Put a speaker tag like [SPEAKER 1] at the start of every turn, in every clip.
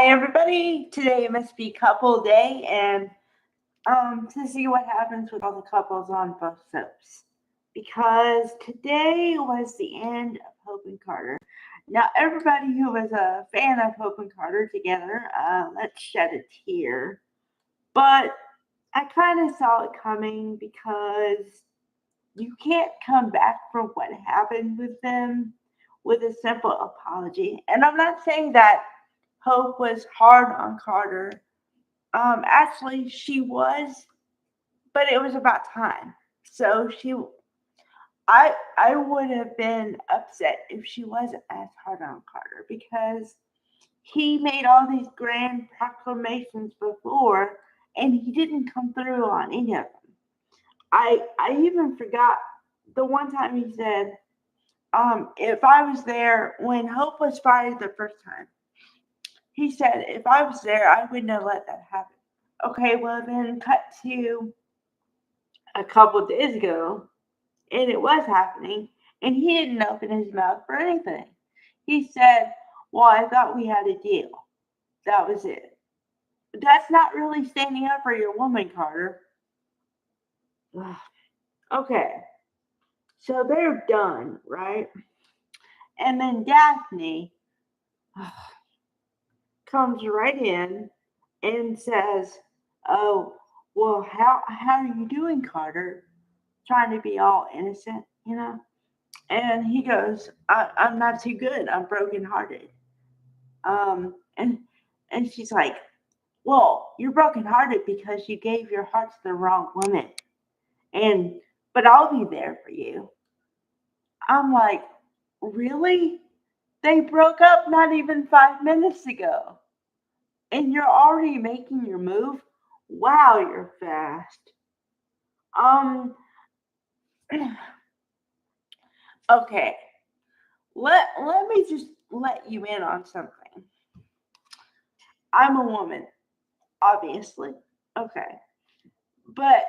[SPEAKER 1] Hi everybody. Today must be couple day and to see what happens with all the couples on both soaps. Because today was the end of Hope and Carter. Now everybody who was a fan of Hope and Carter together, let's shed a tear. But I kind of saw it coming because you can't come back from what happened with them with a simple apology. And I'm not saying that Hope was hard on Carter. Actually, she was, but it was about time. So I would have been upset if she wasn't as hard on Carter because he made all these grand proclamations before, and he didn't come through on any of them. I even forgot the one time he said, if I was there when Hope was fired the first time, he said, if I was there, I wouldn't have let that happen. Okay, well, then cut to a couple days ago, and it was happening, and he didn't open his mouth for anything. He said, well, I thought we had a deal. That was it. That's not really standing up for your woman, Carter. Okay, so they're done, right? And then Daphne comes right in and says, "Oh, well, how are you doing, Carter?" Trying to be all innocent, you know. And he goes, "I'm not too good. I'm brokenhearted." And she's like, "Well, you're brokenhearted because you gave your heart to the wrong woman, and but I'll be there for you." I'm like, really? They broke up not even 5 minutes ago, and you're already making your move. Wow, you're fast. Um, okay. Let me just let you in on something. I'm a woman, obviously. Okay. But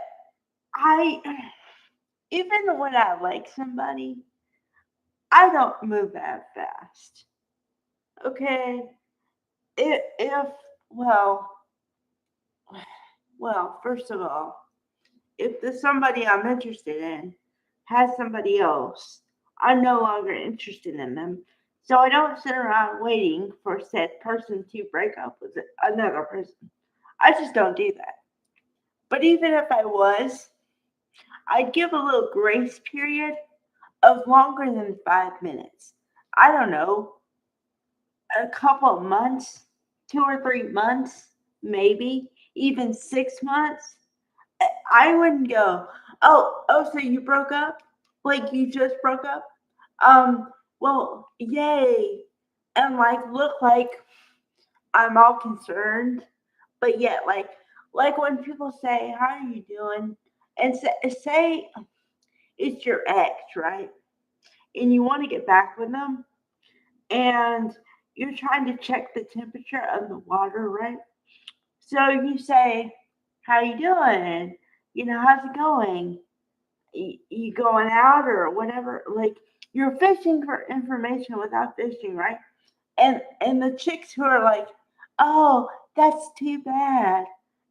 [SPEAKER 1] I even when I like somebody, I don't move that fast. Okay? If well, first of all, if the somebody I'm interested in has somebody else, I'm no longer interested in them. So I don't sit around waiting for said person to break up with another person. I just don't do that. But even if I was, I'd give a little grace period of longer than 5 minutes. I don't know, a couple of months, 2 or 3 months, maybe even 6 months. I wouldn't go, oh, so you broke up? Like you just broke up? Well, yay. And like look like I'm all concerned, but yet like when people say, "How are you doing?" and say it's your ex, right? And you want to get back with them, and you're trying to check the temperature of the water, right? So you say, "How you doing? How's it going? You going out or whatever?" Like you're fishing for information without fishing, right? And the chicks who are like, "Oh, that's too bad,"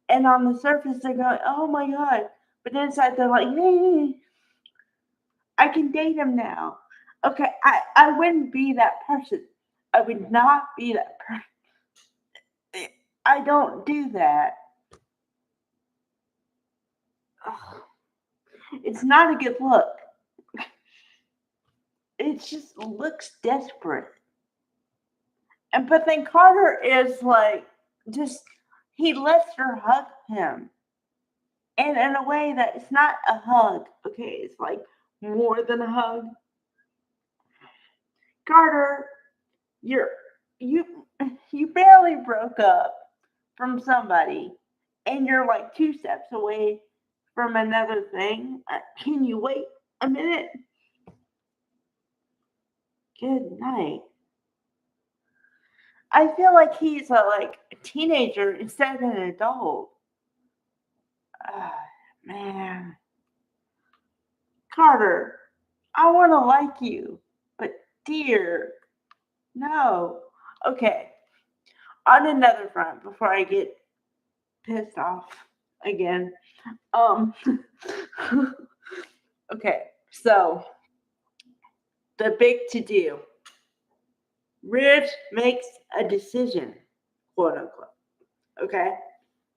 [SPEAKER 1] and on the surface they're going, "Oh my god," but inside they're like, "Hey, I can date him now." Okay, I wouldn't be that person. I would not be that person. I don't do that. Ugh, it's not a good look. It just looks desperate. And but then Carter is like just he lets her hug him. And in a way that it's not a hug, okay? It's like more than a hug. Carter, you're you you barely broke up from somebody and you're like 2 steps away from another thing. Can you wait a minute? Good night. I feel like he's a teenager instead of an adult. Ah, man. Carter, I want to like you, but dear, no. Okay. On another front, before I get pissed off again, um, okay, so the big to do. Ridge makes a decision, quote unquote. Okay?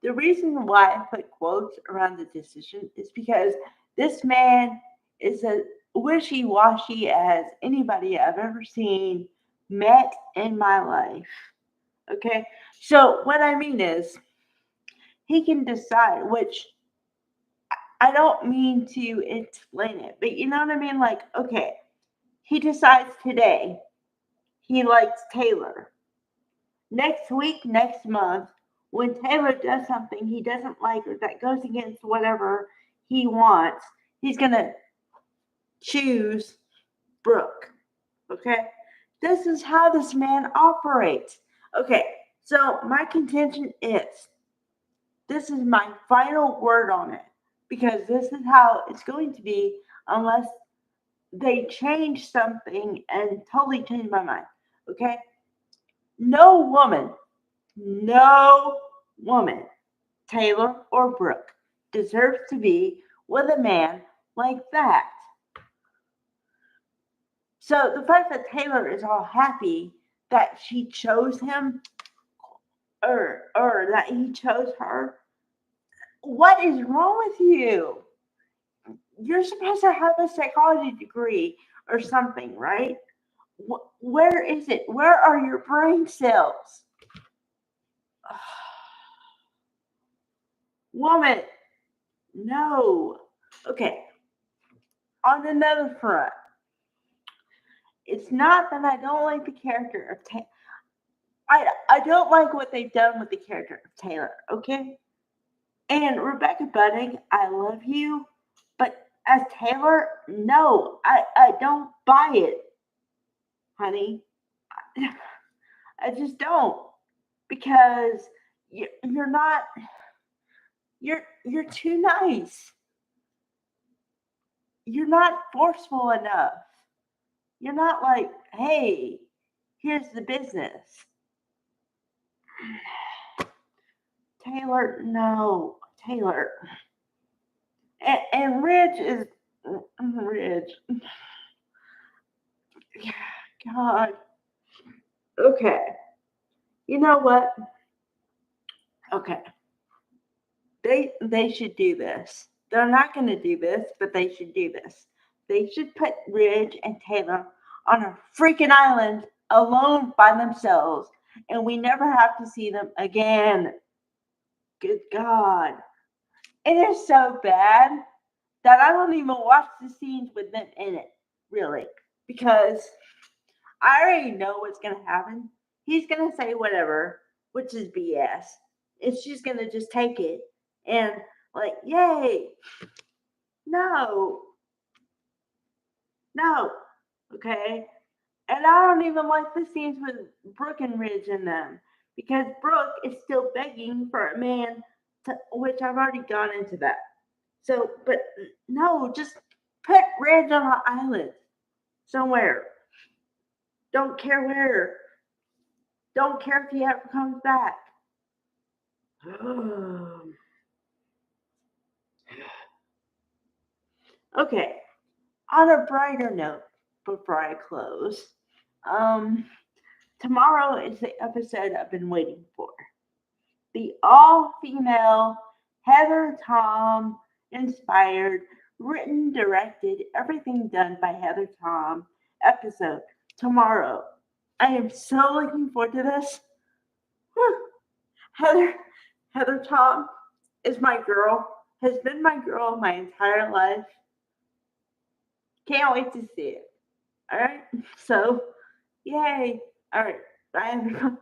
[SPEAKER 1] The reason why I put quotes around the decision is because this man is as wishy washy as anybody I've ever seen met in my life. Okay? So, what I mean is, he can decide, which I don't mean to explain it, but you know what I mean? Like, okay, he decides today he likes Taylor. Next week, next month, when Taylor does something he doesn't like or that goes against whatever he wants, he's going to choose Brooke. Okay? This is how this man operates. Okay, so my contention is this is my final word on it because this is how it's going to be unless they change something and totally change my mind. Okay? No woman, no woman, Taylor or Brooke, deserves to be with a man like that. So the fact that Taylor is all happy that she chose him or that he chose her, what is wrong with you? You're supposed to have a psychology degree or something, right? Where is it? Where are your brain cells? Woman, no. Okay, on another front, it's not that I don't like the character of Taylor. I don't like what they've done with the character of Taylor, okay? And Rebecca Budig, I love you, but as Taylor, no, I don't buy it, honey. I just don't because you're not you're too nice. You're not forceful enough. You're not like, hey, here's the business. Taylor, no, Taylor. And Ridge is Ridge. God. Okay. You know what? Okay. They should do this. They're not going to do this, but they should do this. They should put Ridge and Taylor on a freaking island alone by themselves, and we never have to see them again. Good God. It is so bad that I don't even watch the scenes with them in it, really, because I already know what's going to happen. He's going to say whatever, which is BS. And she's going to just take it and, like, yay. No, no, okay? And I don't even like the scenes with Brooke and Ridge in them because Brooke is still begging for a man, which I've already gone into that. So, but no, just put Ridge on an island somewhere. Don't care where. Don't care if he ever comes back. Okay, on a brighter note, before I close, um, tomorrow is the episode I've been waiting for. The all-female Heather Tom inspired, written, directed, everything done by Heather Tom episode tomorrow. I am so looking forward to this. Heather Heather Tom is my girl, has been my girl my entire life. Can't wait to see it. All right. So, yay. All right. Bye, everyone.